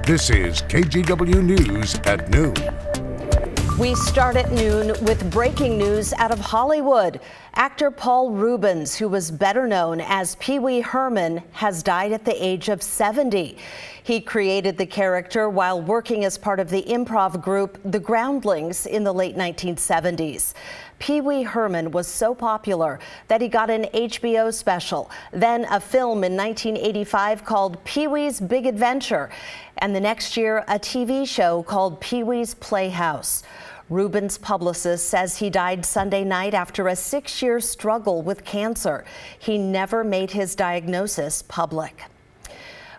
This is KGW News at noon. We start at noon with breaking news out of Hollywood. Actor Paul Reubens, who was better known as Peewee Herman, has died at the age of 70. He created the character while working as part of the improv group The Groundlings in the late 1970s. Peewee Herman was so popular that he got an HBO special, then a film in 1985 called Pee-wee's Big Adventure, and the next year a TV show called Pee-wee's Playhouse. Reubens' publicist says he died Sunday night after a 6-year struggle with cancer. He never made his diagnosis public.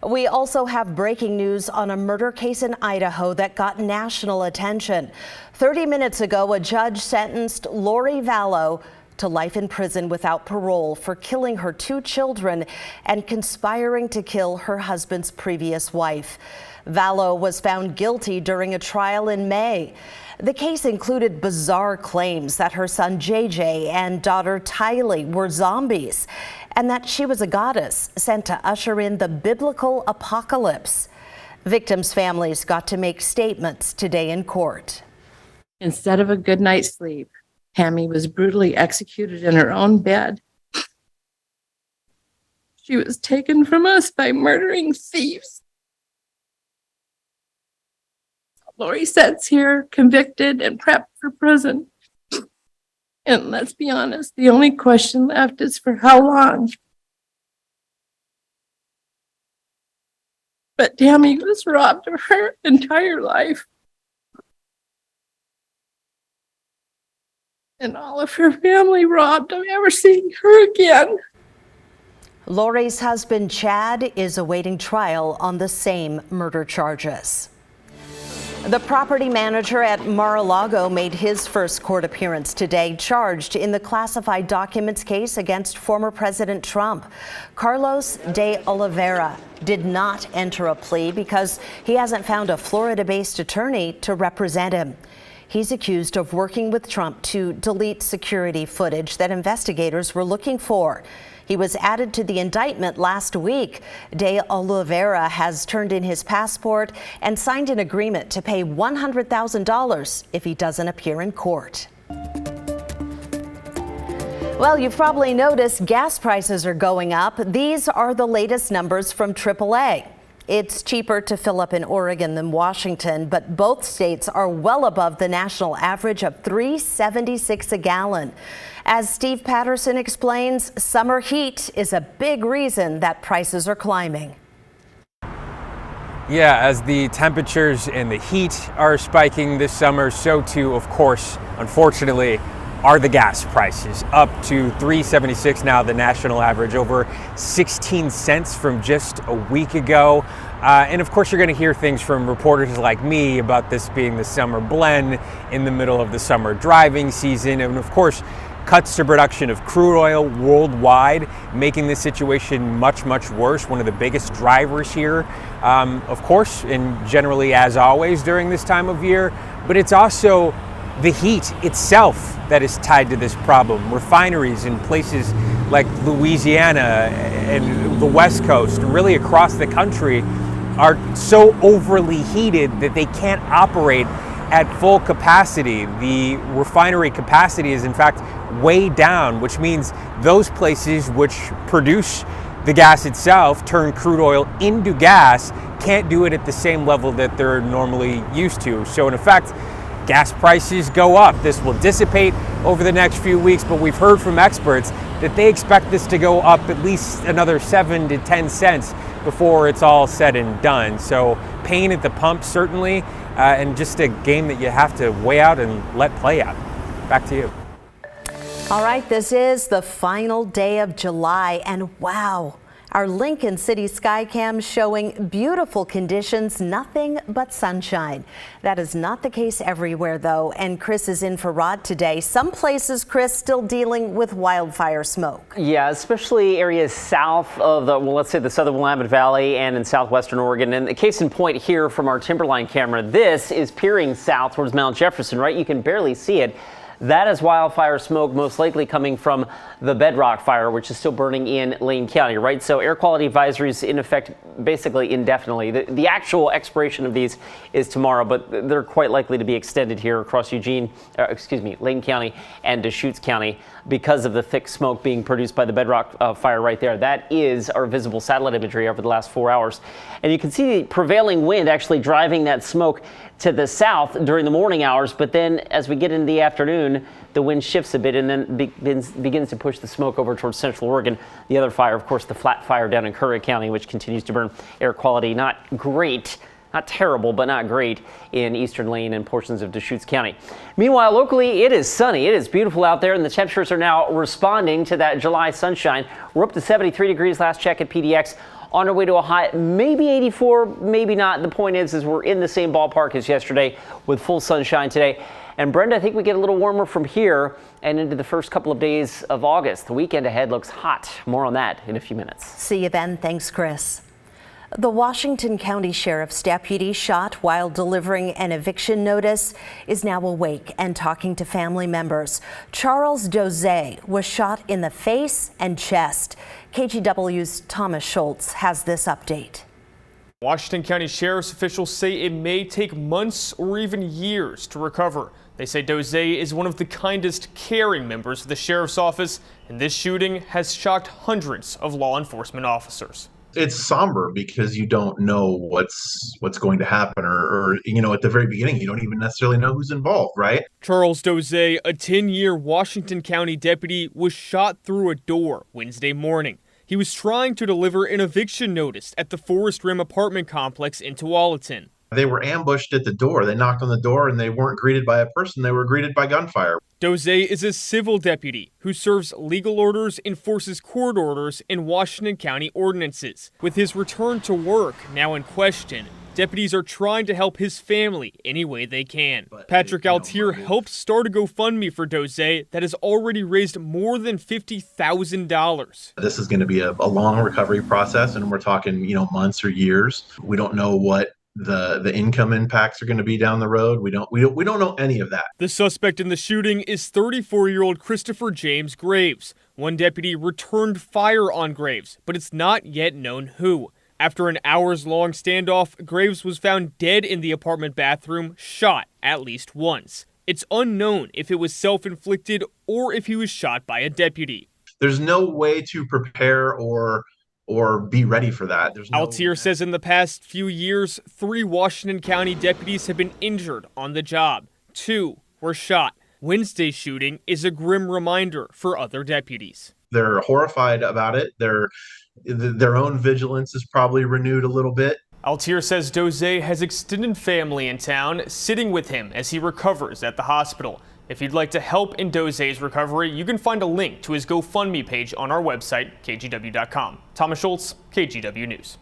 We also have breaking news on a murder case in Idaho that got national attention. 30 minutes ago, a judge sentenced Lori Vallo to life in prison without parole for killing her 2 children and conspiring to kill her husband's previous wife. Vallo was found guilty during a trial in May. The case included bizarre claims that her son JJ and daughter Tylee were zombies and that she was a goddess sent to usher in the biblical apocalypse. Victims' families got to make statements today in court. Instead of a good night's sleep, Tammy was brutally executed in her own bed. She was taken from us by murdering thieves. Lori sits here convicted and prepped for prison. And let's be honest, the only question left is for how long? But Tammy was robbed of her entire life. And all of her family robbed of ever seeing her again. Lori's husband, Chad, is awaiting trial on the same murder charges. The property manager at Mar-a-Lago made his first court appearance today, charged in the classified documents case against former President Trump. Carlos de Oliveira did not enter a plea because he hasn't found a Florida-based attorney to represent him. He's accused of working with Trump to delete security footage that investigators were looking for. He was added to the indictment last week. De Oliveira has turned in his passport and signed an agreement to pay $100,000 if he doesn't appear in court. Well, you've probably noticed gas prices are going up. These are the latest numbers from AAA. It's cheaper to fill up in Oregon than Washington, but both states are well above the national average of $3.76 a gallon. As Steve Patterson explains, summer heat is a big reason that prices are climbing. Yeah, as the temperatures and the heat are spiking this summer, so too, of course, unfortunately, are the gas prices, up to $3.76 now, the national average, over 16 cents from just a week ago. And of course, you're going to hear things from reporters like me about this being the summer blend in the middle of the summer driving season. And of course, cuts to production of crude oil worldwide, making this situation much, much worse. One of the biggest drivers here, of course, and generally as always during this time of year, but it's also the heat itself that is tied to this problem. Refineries in places like Louisiana and the West Coast, really across the country, are so overly heated that they can't operate at full capacity. The refinery capacity is in fact way down, which means those places which produce the gas itself, turn crude oil into gas, can't do it at the same level that they're normally used to. So in effect, gas prices go up. This will dissipate over the next few weeks, but we've heard from experts that they expect this to go up at least another 7 to 10 cents before it's all said and done. So pain at the pump, certainly, and just a game that you have to weigh out and let play out. Back to you. All right, this is the final day of July, and wow, our Lincoln City Skycam showing beautiful conditions, nothing but sunshine. That is not the case everywhere, though, and Chris is in for Rod today. Some places, Chris, still dealing with wildfire smoke. Yeah, especially areas south of the, well, let's say the southern Willamette Valley and in southwestern Oregon. And the case in point here from our Timberline camera, this is peering south towards Mount Jefferson, right? You can barely see it. That is wildfire smoke most likely coming from the bedrock fire, which is still burning in Lane County, right? So air quality advisories in effect basically indefinitely. The actual expiration of these is tomorrow, but they're quite likely to be extended here across Lane County and Deschutes County because of the thick smoke being produced by the bedrock fire right there. That is our visible satellite imagery over the last 4 hours. And you can see the prevailing wind actually driving that smoke to the south during the morning hours, but then as we get into the afternoon, the wind shifts a bit and then begins to push the smoke over towards Central Oregon. The other fire, of course, the flat fire down in Curry County, which continues to burn. Air quality not great, not terrible, but not great in eastern Lane and portions of Deschutes County. Meanwhile, locally, it is sunny. It is beautiful out there, and the temperatures are now responding to that July sunshine. We're up to 73 degrees last check at PDX. On our way to a high, maybe 84, maybe not. The point is we're in the same ballpark as yesterday with full sunshine today. And Brenda, I think we get a little warmer from here and into the first couple of days of August. The weekend ahead looks hot. More on that in a few minutes. See you then. Thanks, Chris. The Washington County Sheriff's deputy shot while delivering an eviction notice is now awake and talking to family members. Charles Doze was shot in the face and chest. KGW's Thomas Schultz has this update. Washington County Sheriff's officials say it may take months or even years to recover. They say Doze is one of the kindest, caring members of the Sheriff's Office, and this shooting has shocked hundreds of law enforcement officers. It's somber because you don't know what's going to happen, or at the very beginning you don't even necessarily know who's involved, right? Charles Doze, a 10-year Washington County deputy, was shot through a door Wednesday morning. He was trying to deliver an eviction notice at the Forest Rim apartment complex in Tualatin. They were ambushed at the door. They knocked on the door and they weren't greeted by a person. They were greeted by gunfire. Doze is a civil deputy who serves legal orders, enforces court orders, and Washington County ordinances. With his return to work now in question, deputies are trying to help his family any way they can. Patrick Altier helped start a GoFundMe for Doze that has already raised more than $50,000. This is going to be a long recovery process, and we're talking, months or years. We don't know what the income impacts are going to be down the road. We don't know any of that. The suspect in the shooting is 34-year-old Christopher James Graves. One deputy returned fire on Graves, but it's not yet known who. After an hours-long standoff, Graves was found dead in the apartment bathroom, shot at least once. It's unknown if it was self-inflicted or if he was shot by a deputy. There's no way to prepare or be ready for that. Altier says in the past few years, 3 Washington County deputies have been injured on the job. 2 were shot. Wednesday's shooting is a grim reminder for other deputies. They're horrified about it. Their own vigilance is probably renewed a little bit. Altier says Doze has extended family in town sitting with him as he recovers at the hospital. If you'd like to help in Doze's recovery, you can find a link to his GoFundMe page on our website, kgw.com. Thomas Schultz, KGW News.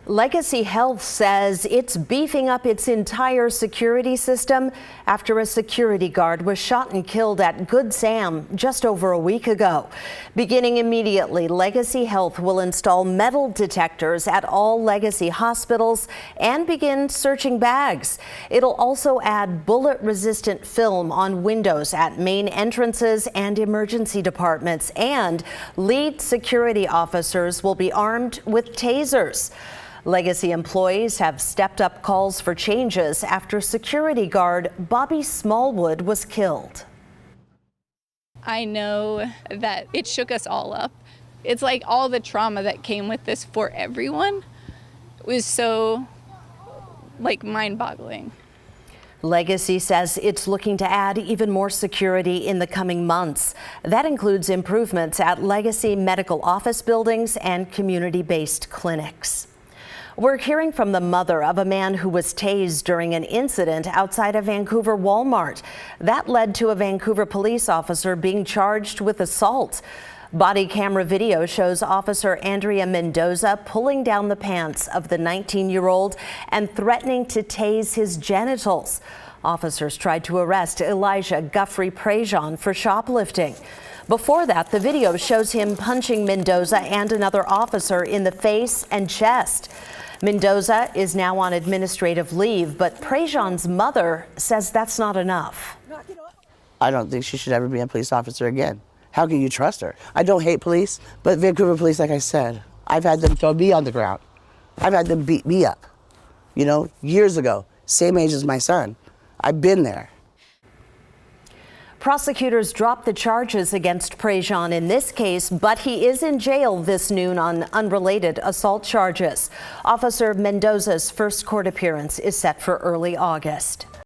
Legacy Health says it's beefing up its entire security system after a security guard was shot and killed at Good Sam just over a week ago. Beginning immediately, Legacy Health will install metal detectors at all Legacy hospitals and begin searching bags. It'll also add bullet-resistant film on windows at main entrances and emergency departments, and lead security officers will be armed with tasers. Legacy employees have stepped up calls for changes after security guard Bobby Smallwood was killed. I know that it shook us all up. It's like all the trauma that came with this for everyone was so mind-boggling. Legacy says it's looking to add even more security in the coming months. That includes improvements at Legacy medical office buildings and community-based clinics. We're hearing from the mother of a man who was tased during an incident outside a Vancouver Walmart. That led to a Vancouver police officer being charged with assault. Body camera video shows Officer Andrea Mendoza pulling down the pants of the 19-year-old and threatening to tase his genitals. Officers tried to arrest Elijah Guffrey Prejean for shoplifting. Before that, the video shows him punching Mendoza and another officer in the face and chest. Mendoza is now on administrative leave, but Prejean's mother says that's not enough. I don't think she should ever be a police officer again. How can you trust her? I don't hate police, but Vancouver police, like I said, I've had them throw me on the ground. I've had them beat me up, you know, years ago, same age as my son. I've been there. Prosecutors dropped the charges against Prejean in this case, but he is in jail this noon on unrelated assault charges. Officer Mendoza's first court appearance is set for early August.